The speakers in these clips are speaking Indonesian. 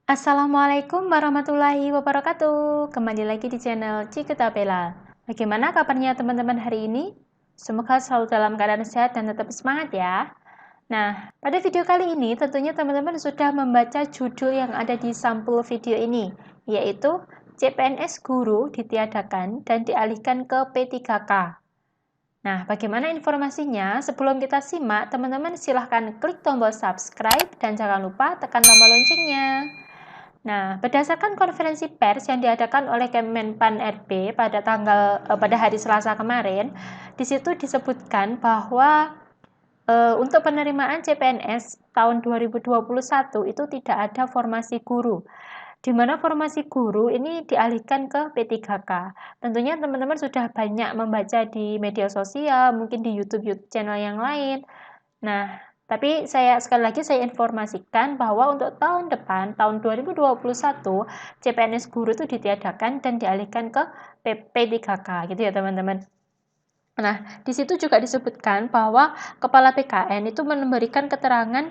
Assalamualaikum warahmatullahi wabarakatuh. Kembali lagi di channel Cikita Bella. Bagaimana kabarnya teman-teman hari ini? Semoga selalu dalam keadaan sehat dan tetap semangat ya. Nah, pada video kali ini tentunya teman-teman sudah membaca judul yang ada di sampul video ini, yaitu CPNS Guru ditiadakan dan dialihkan ke P3K. Nah, bagaimana informasinya? Sebelum kita simak, teman-teman silahkan klik tombol subscribe dan jangan lupa tekan tombol loncengnya. Nah, berdasarkan konferensi pers yang diadakan oleh Kemenpan RB pada hari Selasa kemarin, di situ disebutkan bahwa untuk penerimaan CPNS tahun 2021 itu tidak ada formasi guru, di mana formasi guru ini dialihkan ke P3K. Tentunya teman-teman sudah banyak membaca di media sosial, mungkin di YouTube channel yang lain. Nah, tapi sekali lagi saya informasikan bahwa untuk tahun depan, tahun 2021, CPNS guru itu ditiadakan dan dialihkan ke P3K gitu ya teman-teman. Nah, di situ juga disebutkan bahwa Kepala PKN itu memberikan keterangan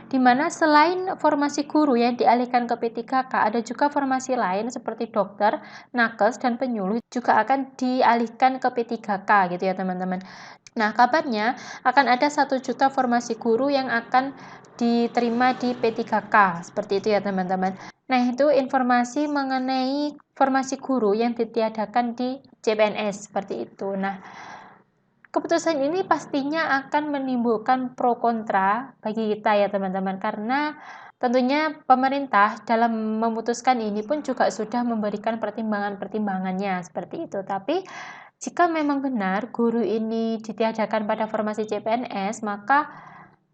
di mana selain formasi guru yang dialihkan ke P3K, ada juga formasi lain seperti dokter, nakes, dan penyuluh juga akan dialihkan ke P3K gitu ya teman-teman. Nah, kabarnya akan ada 1 juta formasi guru yang akan diterima di P3K, seperti itu ya teman-teman. Nah, itu informasi mengenai formasi guru yang ditiadakan di CPNS, seperti itu. Nah, keputusan ini pastinya akan menimbulkan pro kontra bagi kita ya teman-teman, karena tentunya pemerintah dalam memutuskan ini pun juga sudah memberikan pertimbangan-pertimbangannya seperti itu. Tapi jika memang benar guru ini ditiadakan pada formasi CPNS, maka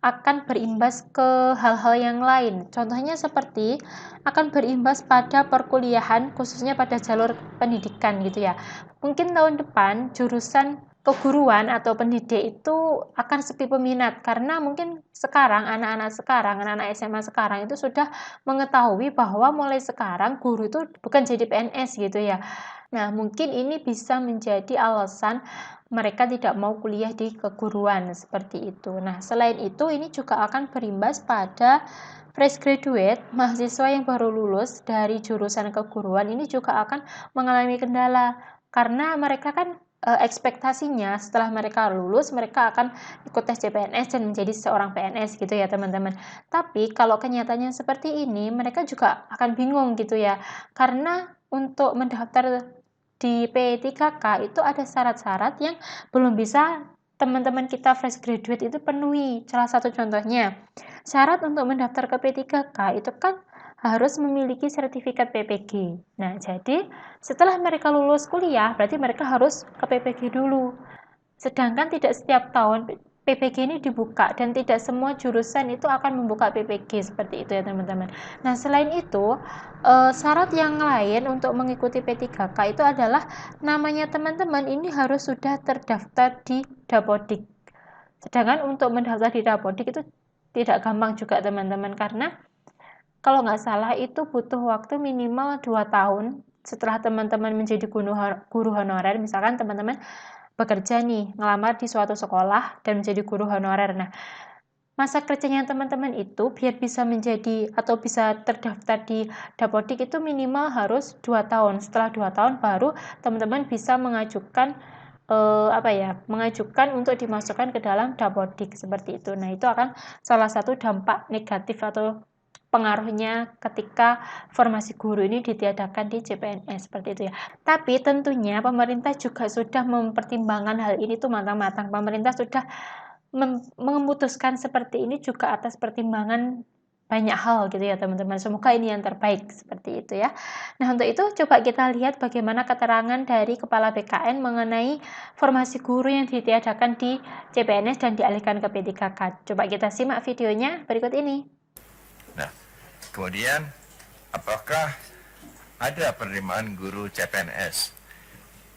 akan berimbas ke hal-hal yang lain. Contohnya seperti akan berimbas pada perkuliahan, khususnya pada jalur pendidikan gitu ya. Mungkin tahun depan jurusan keguruan atau pendidik itu akan sepi peminat, karena mungkin sekarang anak-anak SMA sekarang itu sudah mengetahui bahwa mulai sekarang guru itu bukan jadi PNS gitu ya. Nah, mungkin ini bisa menjadi alasan mereka tidak mau kuliah di keguruan seperti itu. Nah, selain itu ini juga akan berimbas pada fresh graduate, mahasiswa yang baru lulus dari jurusan keguruan ini juga akan mengalami kendala, karena mereka kan ekspektasinya setelah mereka lulus mereka akan ikut tes CPNS dan menjadi seorang PNS gitu ya teman-teman. Tapi kalau kenyataannya seperti ini, mereka juga akan bingung gitu ya, karena untuk mendaftar di P3K itu ada syarat-syarat yang belum bisa teman-teman kita fresh graduate itu penuhi. Salah satu contohnya, syarat untuk mendaftar ke P3K itu kan harus memiliki sertifikat PPG. Nah, jadi setelah mereka lulus kuliah, berarti mereka harus ke PPG dulu. Sedangkan tidak setiap tahun PPG ini dibuka dan tidak semua jurusan itu akan membuka PPG seperti itu ya teman-teman. Nah, selain itu syarat yang lain untuk mengikuti P3K itu adalah namanya teman-teman ini harus sudah terdaftar di Dapodik. Sedangkan untuk mendaftar di Dapodik itu tidak gampang juga teman-teman, karena kalau nggak salah itu butuh waktu minimal 2 tahun setelah teman-teman menjadi guru honorer. Misalkan teman-teman bekerja nih, ngelamar di suatu sekolah dan menjadi guru honorer. Nah, masa kerjanya teman-teman itu biar bisa menjadi atau bisa terdaftar di Dapodik itu minimal harus 2 tahun. Setelah 2 tahun baru teman-teman bisa mengajukan mengajukan untuk dimasukkan ke dalam Dapodik seperti itu. Nah, itu akan salah satu dampak negatif atau pengaruhnya ketika formasi guru ini ditiadakan di CPNS seperti itu ya. Tapi tentunya pemerintah juga sudah mempertimbangkan hal ini tuh matang-matang. Pemerintah sudah memutuskan seperti ini juga atas pertimbangan banyak hal gitu ya teman-teman. Semoga ini yang terbaik seperti itu ya. Nah, untuk itu coba kita lihat bagaimana keterangan dari Kepala BKN mengenai formasi guru yang ditiadakan di CPNS dan dialihkan ke P3K. Coba kita simak videonya berikut ini. Nah, kemudian apakah ada penerimaan guru CPNS?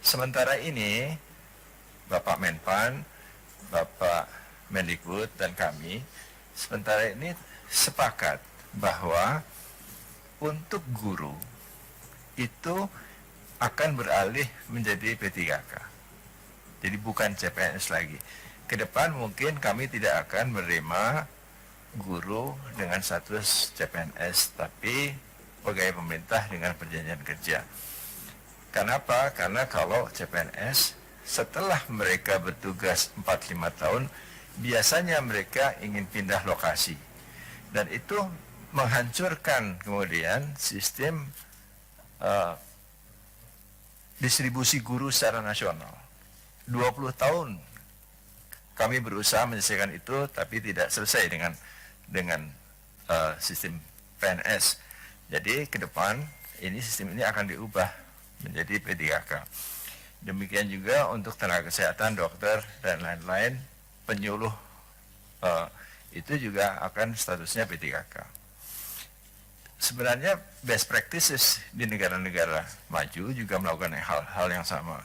Sementara ini Bapak Menpan, Bapak Mendikbud dan kami sementara ini sepakat bahwa untuk guru itu akan beralih menjadi P3K. Jadi bukan CPNS lagi. Ke depan mungkin kami tidak akan menerima guru dengan status CPNS, tapi pegawai pemerintah dengan perjanjian kerja. Kenapa? Karena kalau CPNS setelah mereka bertugas 4-5 tahun, biasanya mereka ingin pindah lokasi. Dan itu menghancurkan kemudian sistem distribusi guru secara nasional. 20 tahun kami berusaha menyelesaikan itu, tapi tidak selesai dengan sistem PNS. Jadi ke depan ini sistem ini akan diubah menjadi P3K. Demikian juga untuk tenaga kesehatan, dokter dan lain-lain, penyuluh itu juga akan statusnya P3K. Sebenarnya best practices di negara-negara maju juga melakukan hal yang sama.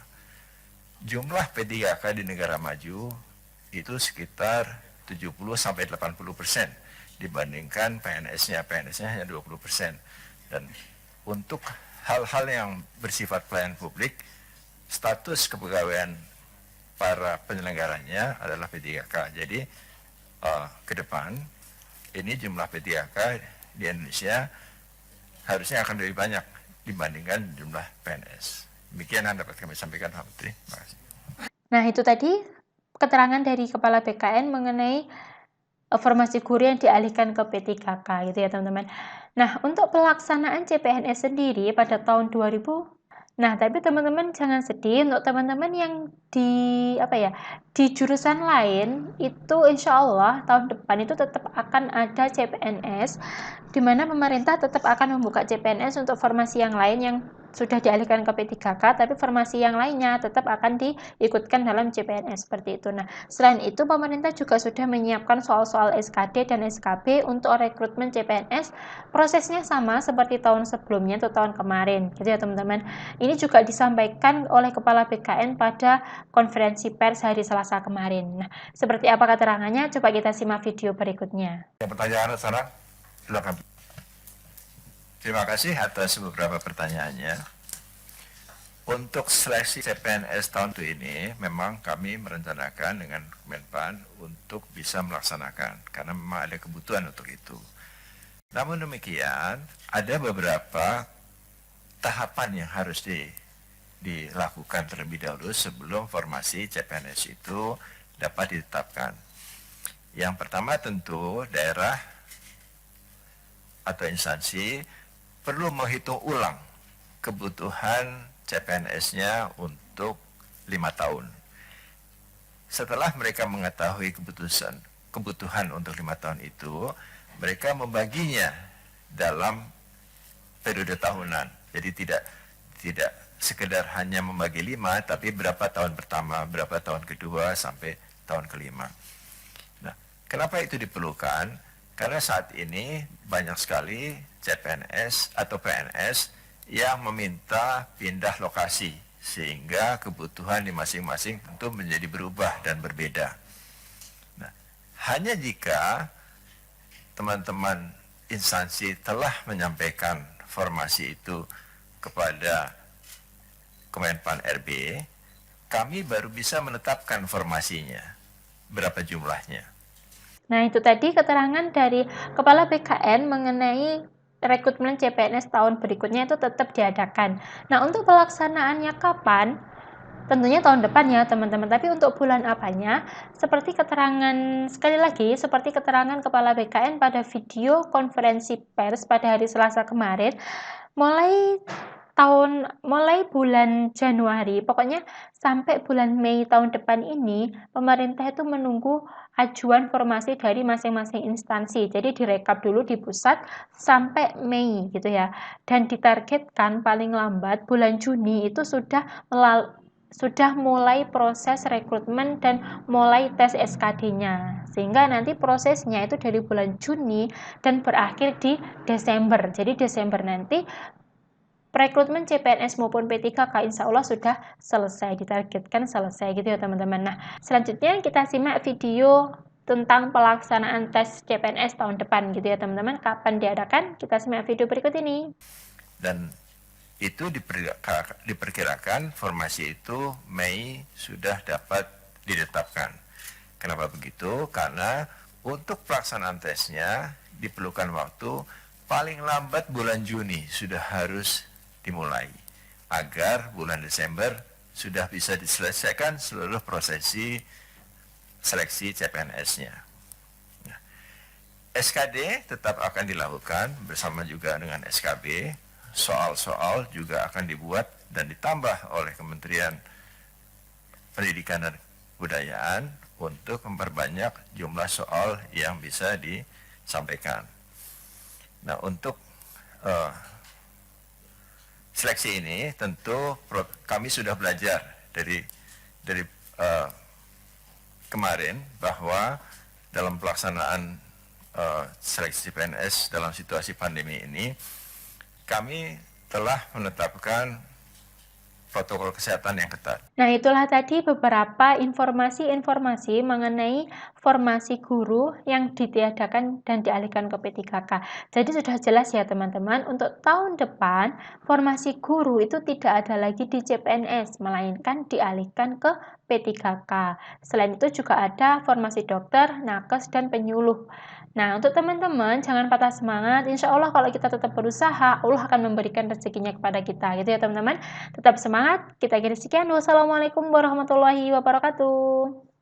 Jumlah P3K di negara maju itu sekitar 70-80% dibandingkan PNS-nya hanya 20%. Dan untuk hal-hal yang bersifat pelayanan publik, status kepegawaian para penyelenggaranya adalah P3K. Jadi ke depan ini jumlah P3K di Indonesia harusnya akan lebih banyak dibandingkan jumlah PNS. Demikian yang dapat kami sampaikan, Pak Menteri. Terima kasih. Nah, itu tadi keterangan dari Kepala BKN mengenai formasi guru yang dialihkan ke P3K gitu ya teman-teman. Nah, untuk pelaksanaan CPNS sendiri pada tahun 2000, nah tapi teman-teman jangan sedih, untuk teman-teman yang di jurusan lain itu insya Allah tahun depan itu tetap akan ada CPNS, di mana pemerintah tetap akan membuka CPNS untuk formasi yang lain yang sudah dialihkan ke P3K, tapi formasi yang lainnya tetap akan diikutkan dalam CPNS seperti itu. Nah, selain itu pemerintah juga sudah menyiapkan soal-soal SKD dan SKB untuk rekrutmen CPNS. Prosesnya sama seperti tahun sebelumnya atau tahun kemarin, gitu ya teman-teman. Ini juga disampaikan oleh Kepala BKN pada konferensi pers hari Selasa kemarin. Nah, seperti apa keterangannya? Coba kita simak video berikutnya. Yang pertanyaan sana, silakan. Terima kasih atas beberapa pertanyaannya. Untuk seleksi CPNS tahun ini, memang kami merencanakan dengan Menpan untuk bisa melaksanakan, karena memang ada kebutuhan untuk itu. Namun demikian, ada beberapa tahapan yang harus dilakukan terlebih dahulu sebelum formasi CPNS itu dapat ditetapkan. Yang pertama tentu daerah atau instansi perlu menghitung ulang kebutuhan CPNS-nya untuk 5 tahun. Setelah mereka mengetahui kebutuhan untuk 5 tahun itu, mereka membaginya dalam periode tahunan. Jadi tidak sekedar hanya membagi 5, tapi berapa tahun pertama, berapa tahun kedua, sampai tahun kelima. Nah, kenapa itu diperlukan? Karena saat ini banyak sekali CPNS atau PNS yang meminta pindah lokasi, sehingga kebutuhan di masing-masing tentu menjadi berubah dan berbeda. Nah, hanya jika teman-teman instansi telah menyampaikan formasi itu kepada Kemenpan RB, kami baru bisa menetapkan formasinya, berapa jumlahnya. Nah, itu tadi keterangan dari Kepala BKN mengenai rekrutmen CPNS tahun berikutnya itu tetap diadakan. Nah, untuk pelaksanaannya kapan? Tentunya tahun depan ya teman-teman, tapi untuk bulan apanya? Seperti keterangan, sekali lagi, seperti keterangan Kepala BKN pada video konferensi pers pada hari Selasa kemarin, mulai bulan Januari, pokoknya sampai bulan Mei tahun depan ini, pemerintah itu menunggu ajuan formasi dari masing-masing instansi. Jadi direkap dulu di pusat sampai Mei gitu ya. Dan ditargetkan paling lambat bulan Juni itu sudah mulai proses rekrutmen dan mulai tes SKD-nya. Sehingga nanti prosesnya itu dari bulan Juni dan berakhir di Desember. Jadi Desember nanti rekrutmen CPNS maupun P3K insya Allah sudah selesai, ditargetkan selesai gitu ya teman-teman. Nah, selanjutnya kita simak video tentang pelaksanaan tes CPNS tahun depan gitu ya teman-teman. Kapan diadakan? Kita simak video berikut ini. Dan itu diperkirakan formasi itu Mei sudah dapat ditetapkan. Kenapa begitu? Karena untuk pelaksanaan tesnya diperlukan waktu paling lambat bulan Juni sudah harus dimulai agar bulan Desember sudah bisa diselesaikan seluruh prosesi seleksi CPNS-nya. Nah, SKD tetap akan dilakukan bersama juga dengan SKB. Soal-soal juga akan dibuat dan ditambah oleh Kementerian Pendidikan dan Kebudayaan untuk memperbanyak jumlah soal yang bisa disampaikan. Nah, untuk seleksi ini tentu kami sudah belajar dari kemarin bahwa dalam pelaksanaan seleksi PNS dalam situasi pandemi ini, kami telah menetapkan protokol kesehatan yang ketat. Nah, itulah tadi beberapa informasi-informasi mengenai formasi guru yang ditiadakan dan dialihkan ke P3K. Jadi sudah jelas ya teman-teman, untuk tahun depan formasi guru itu tidak ada lagi di CPNS, melainkan dialihkan ke P3K. Selain itu juga ada formasi dokter, nakes, dan penyuluh. Nah, untuk teman-teman jangan patah semangat. Insya Allah kalau kita tetap berusaha, Allah akan memberikan rezekinya kepada kita. Gitu ya teman-teman. Tetap semangat. Kita akhiri sekian. Wassalamualaikum warahmatullahi wabarakatuh.